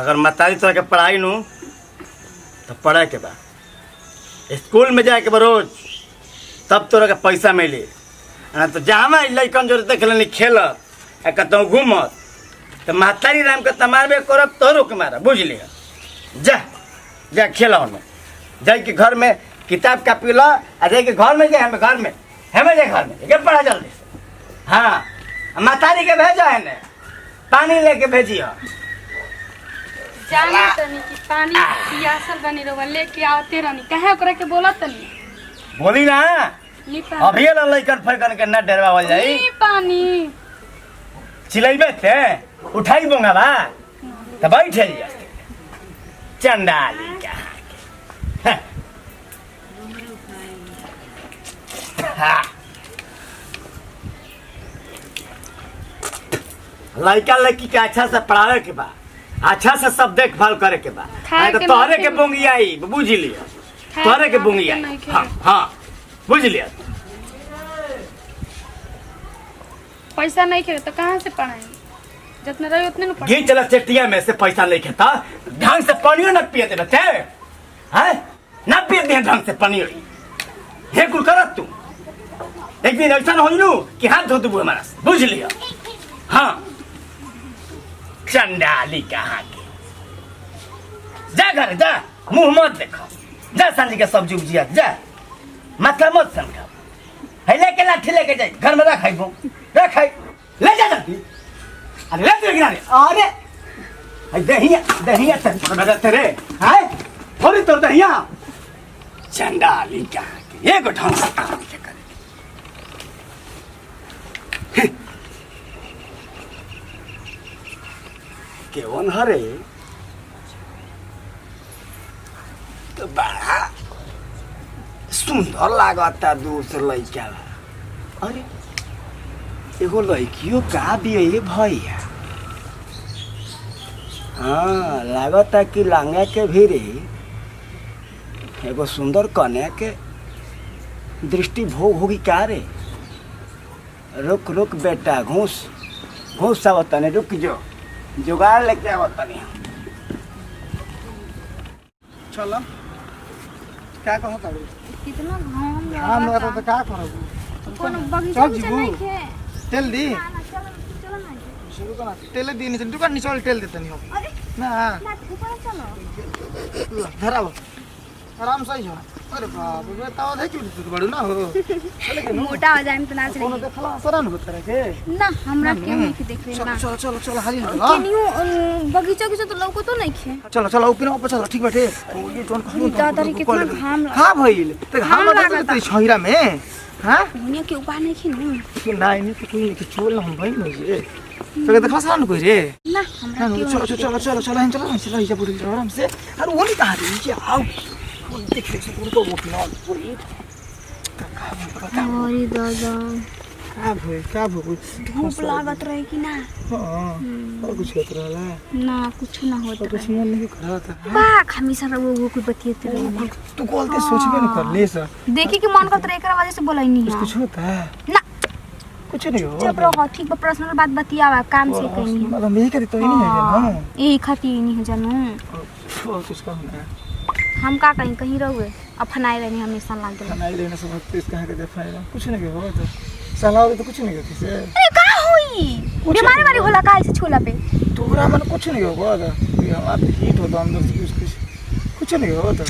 अगर मतारी तरह के पढ़ाई नू तो पढ़े के बा स्कूल में जाए के बा रोज तब तोरा के पैसा मिली तो जहाँ लैकन जो देख लेनी खेलत कहता घूमत तो महतारी राम के तमारबे करब तोरो के मारा बुझ लिया। जा जा खेल में जा के घर में किताब कापी ला आ जा के घर में जा हमें घर में पढ़ा जल्दी से। हाँ महतारी के भेजा है ने पानी लेके भेजिए। जाने तनी कि पानी पियासल बनी रहो लेके आते रहनी कहे करे के बोलत तनी बोली ना अभी ना लइकन फइकन के ना डरवावल जाई पानी चिलैबे थे उठाई बोंगा बा त बैठे लिया चंडाली का लड़का लड़की के अच्छा से पढ़ावे के बा अच्छा से सब देखभाल करे के बा तो तोहरे के बोंगी आई बुझ लिया तोहरे के बोंगी आई। हाँ हाँ बुझ लिया। पैसा नहीं खे तो कहाँ से पढ़ाएंगे जितना रही उतने न पढ़ाएंगे। चला चटिया में से पैसा नहीं खेता ढंग से पानी न पिए दे बच्चे हैं न पिए दे ढंग से पानी हे कुल करत तू एक दिन ऐसा हो लू कि हाथ धो दू हमारा बुझ लिया। हाँ चंडाली कहाँ के जा घर जा मुंह मत देखो जा सांझी के सब्जी उब्जिया जा माथा मत समझा है लेके लाठी लेके जाए घर में रख ले जा जल्दी अरे ले तेरे किनारे अरे दहिया दहिया तेरे हाय थोड़ी तो दहिया चंडाली कहाँ के एक ढंग से काम के करे केवन हरे तो बड़ा सुंदर लागता दूर से लड़का। अरे एगो लड़कियों का भी है भैया। हाँ लागता कि लांगा के भी रे एगो सुंदर कन्या के दृष्टि भोग होगी का रे। रुक रुक बेटा घूस घूस आवता ने रुक जो जुगाड़ लेके आवता नहीं। चलो क्या कहो तारू कितना घाम हम लगा तो क्या करोगे कौन बगीचा में नहीं खे तेल दी चलो ना शुरू करना तेल दी नहीं दुकान नहीं चल तेल देते नहीं हो अरे ना ना ऊपर चलो धरा लो आराम से हो। अरे बाप रे ताव दे क्यों तू बड़ू ना हो चले के मोटा हो जाए तो नाच कोनो देखला सरान होत रहे के ना हमरा के नहीं के देख रहे ना चलो चलो चलो हाली केनियो बगीचा के तो लौको तो नहीं खे चलो चलो ऊपर ऊपर चलो ठीक बैठे ये जोन कहूं दादा रे कितना घाम हां भइल तो घाम लगा तेरी छहिरा में हां दुनिया के ऊपर नहीं खे ना कि नहीं तो कोई के चोल हम भाई नहीं रे तो देखला सरान कोई रे ना हमरा के चलो चलो चलो चलो चलो चलो इजा पूरी आराम से अरे वो नहीं कहा रे ये आओ देख ले से तो वो ना पूरी अरे दादा क्या भूल धूप लागत रहे कि ना हां और कुछ होत रहला ना कुछ ना होता कुछ मन नहीं करा था बा हमेशा वो कोई बतियते रहे तू बोलते सोचबे नहीं कर ले सा देखी कि मन करत रहे एकरा वजह से बोलाई नहीं कुछ होता है ना कुछ नहीं हो जब रहो ठीक बा पर्सनल बात बतियावा काम से कहीं है मतलब यही करी तो ही नहीं है ना यही खाती नहीं है जानू और कुछ कहना है हम का कहीं रहुए अपनाए रहने हमेशा लाग गए नहीं रहने सब तेज कहां के देखाएगा कुछ नहीं हो तो सलाह तो कुछ नहीं होती से ए का होई बीमारी वाली होला का ऐसे छोला पे तोरा मन कुछ नहीं होगा तो हम आप हिट हो तो हम दोस्त कुछ नहीं हो तो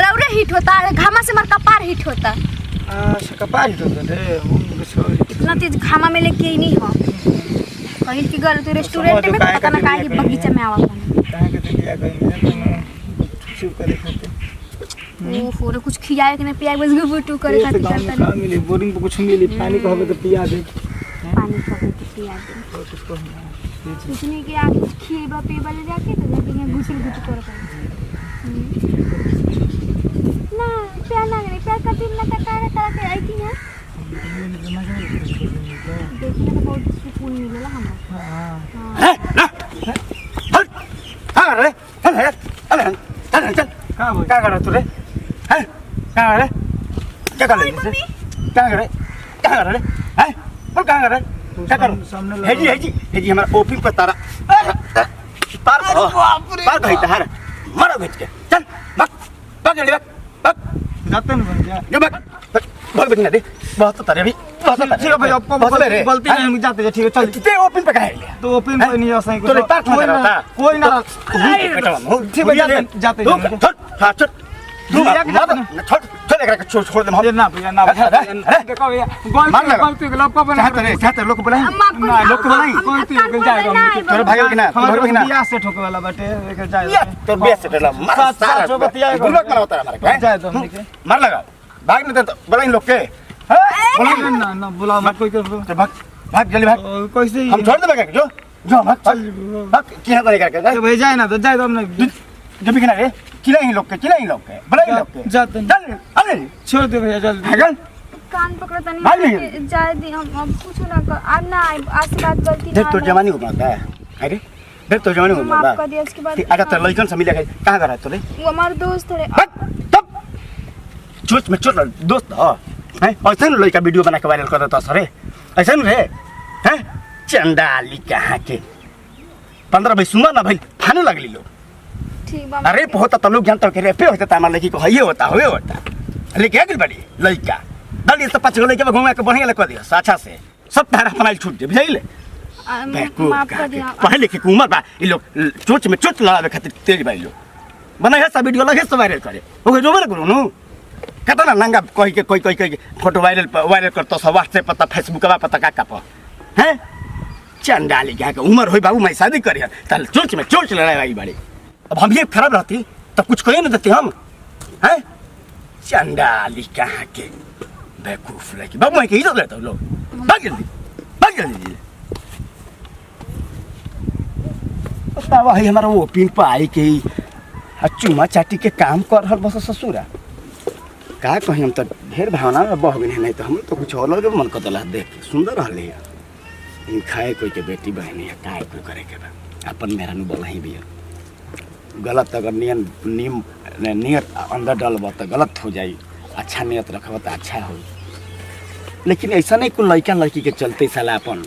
रौरे हिट होता है घामा से मर कपार हिट होता कपार हिट होता है इतना तेज घामा में लेके ही नहीं हो कहीं की गल तो रेस्टोरेंट में पता ना काहे बगीचा में आवा काहे के दिया कहीं चुप करे खाते ओ फोरे कुछ खियाए के नहीं पियाए बस गुटू करे खातिर करता नहीं मिली बोरिंग पे कुछ मिली पानी कहबे तो पिया दे पानी कहबे तो पिया दे और कुछ कहना कुछ नहीं कि आके खिएबा पीबा ले जाके तो जाके यहां घुसल घुट कर ना प्यार ना करे प्यार का दिन ना तकारे तरह के आई थी ना देखने तो बहुत सुकून मिलेला हमरा हां हां रे अरे चल क्या कर रहा तू रे हैं क्या कर रहा क्या कर रहा क्या कर रहा रे हैं बोल क्या कर रहा क्या कर हेजी हमारा ओपी पे तारा तार अरे बाप रे बात कही तार मारो भेज के चल भाग भाग जल्दी भाग भाग जाते नहीं बन जा जो भाग भाग बेटी ना दे बहुत तो तारे भी बहुत तो ठीक है भैया गलती नहीं हम जाते ठीक है चल ते ओपन पे कहा लिया तो ओपन पे नहीं आ सही तो पार्क में रहता कोई ना ठीक है जाते छोड़ हां छोड़ छोड़ छोड़ एक छोड़ दे हम ना भैया ना देखो भैया गलती गलत को बना चाहते लोग बुलाएं ना लोग को नहीं गलती हो गई जाएगा तोर भाई के ना हमारे बियाह से ठोके वाला बाटे लेकर जाए तोर बियाह से टला मार सारा जो बतिया गुलक बनाओ तारा मारे जाए दो हमने के मार लगा भाग नहीं तो बुलाएं लोग के बुला ना ना बुला मत कोई कर भाग भाग जल्दी भाग कैसे हम छोड़ दे जो जो भाग भाग क्या करेगा क्या भाई जाए ना तो जाए तो हमने जब भी किनारे चिल्लाएंगे लोग के बुलाएंगे लोग के जाते चल अरे छोड़ दे भैया जल्दी भागल कान पकड़ता भाग नहीं नहीं। जाए दी हम कुछ ना कर आज ना आज से बात गलती देख ना तो जवानी को बनता है अरे देख तो जवानी को माफ बनता कर दिया उसके बाद है आजा तो लइकन से मिले कहां कर रहा है तोरे वो हमारे दोस्त थे तब चोच में चोट दोस्त हो हैं ऐसे न लइका वीडियो बना के वायरल कर देता सरे ऐसे न रे हैं चंडाली कहां के 15-20 उम्र ना भाई फाने लगली लोग ठीक बा अरे होता तो लोग जानता कि रेपे होता हमारे लड़की को हये होता हुए होता लेके आ गई बड़ी लड़का दली से 5 लड़के घुमा के बढ़िया लगा दिया अच्छा से सब तारा अपना छूट दे बुझाइले माफ कर दिया पढ़े लिखे के उम्र बा ई लोग चोच में चोट लगावे खातिर तेज भाई लोग बना है सब वीडियो लगे सब वायरल करे ओके जोबर करू नु कतना नंगा कोई फोटो वायरल करतो सब व्हाट्सएप पर फेसबुक पर का पर हैं चंडाली क्या के उम्र होई बाबू मैं शादी करी तल चोच में चोट लड़ाई भाई बड़ी अब हम ये खराब रहती तब कुछ कहे ना देते हम हैं चंडाली कहाँ के बेवकूफ लड़की बाबू मैं के इज्जत लेता हूँ लोग भाग जल्दी भाई हमारा वो पिन पर आई के चुमा चाटी के काम कर रहा बस ससुरा का कहीं हम तो ढेर भावना में बह गए नहीं तो हम तो कुछ और मन कर दिला देख सुंदर रही इन खाए कोई के बेटी बहनी है का कोई करे के बा अपन मेरा नु बोला ही भी गलत अगर नियत अंदर डालब तो गलत हो जाई अच्छा नियत रखब तो अच्छा हो लेकिन ऐसा नहीं कुल लड़का लड़की के चलते साला अपन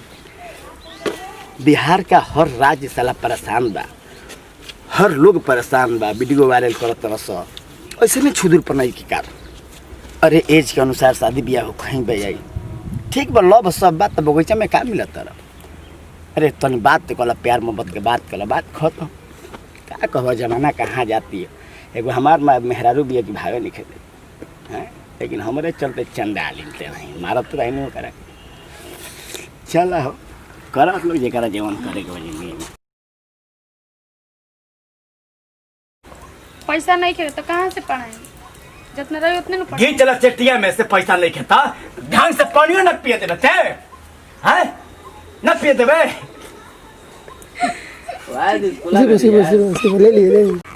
बिहार का हर राज्य साला परेशान बा हर लोग परेशान बा वीडियो वायरल करत रस ऐसे नहीं छुदुर पर नहीं की कार अरे एज के अनुसार शादी ब्याह हो कहीं बे आई ठीक बा लव सब बात तो बगीचा में का मिलता अरे तनी बात कल प्यार मोहब्बत के बात कल बात खत्म क्या कहो जमाना कहाँ जाती है एगो हमार मेहरारू भी एक भागे नहीं खेले हैं लेकिन हमारे चलते चंदा लेते नहीं मारत तो रहने करा चल हो करत लोग जरा जीवन करे के वजह पैसा नहीं खे तो कहाँ से पढ़ाएंगे जितना रही उतने न घी चला चटिया में से पैसा नहीं खेता ढंग से पानियो न पिए देवे थे हैं न पिए देवे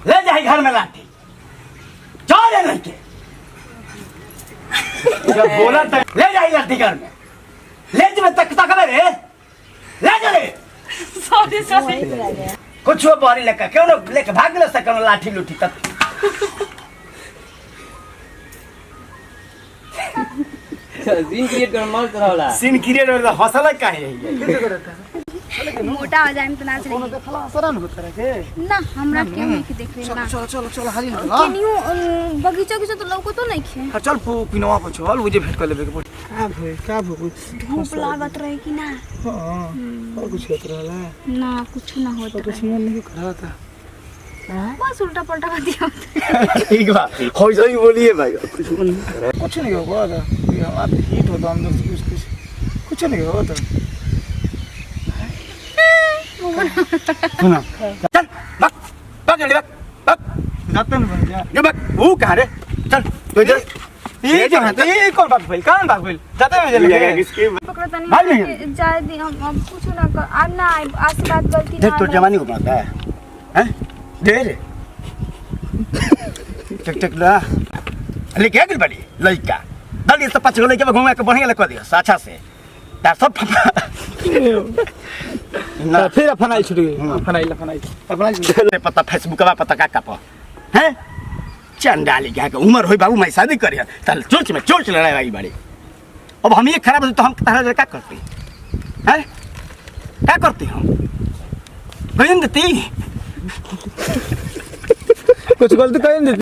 ले जाए घर में लाठी चल ले के जब बोला तो ले जाए लाठी घर में ले जब तक तक रे ले जा रे सॉरी कुछ वो बारी लेकर क्यों ना लेके भाग ले सकन लाठी लूटी तक सीन क्रिएट कर मस्त रहला सीन क्रिएट हो हौसला काहे है मोटा हो जाए तो नाच रही देखला सरान होत रहे के ना हमरा के नहीं के देख रहे ना चल हाली ना केनियो बगीचा के तो लौको तो नहीं खे चल पिनवा पर चल मुझे भेंट कर लेबे के का भो धूप लागत रहे कि ना हां और कुछ होत रहला ना कुछ ना होता कुछ मन नहीं करा था बस उल्टा पलटा कर दिया ठीक बा हो जाई बोलिए भाई कुछ नहीं होगा ये आप हीट होता अंदर से कुछ नहीं होगा सुना चल भाग भाग जल्दी भाग जाते नहीं बन जा जो भाग वो कहाँ रे चल तू इधर ये जगह तो ये कौन बात भइल कान बात भइल जाते में चले किसकी पकड़ता भाग नहीं नहीं। जाए दी हम कुछ ना कर आज ना आज से बात गलती देख ना तो जवानी को बनता है हैं दे रे टिक ला लेके आ गई बड़ी लड़का दली से 5 लड़के घुमा के बढ़िया लगा दिया अच्छा से तार सब ना फिर फनाई छुट गई फनाई पता फेसबुक पता का पर हैं चंडाली क्या के उम्र होई बाबू मैं शादी करी तल चोच में चोच लड़ाई भाई बड़ी अब हम ये खराब तो हम तारा क्या करते हैं क्या करते हम कहीं देती कुछ गलती कहीं नहीं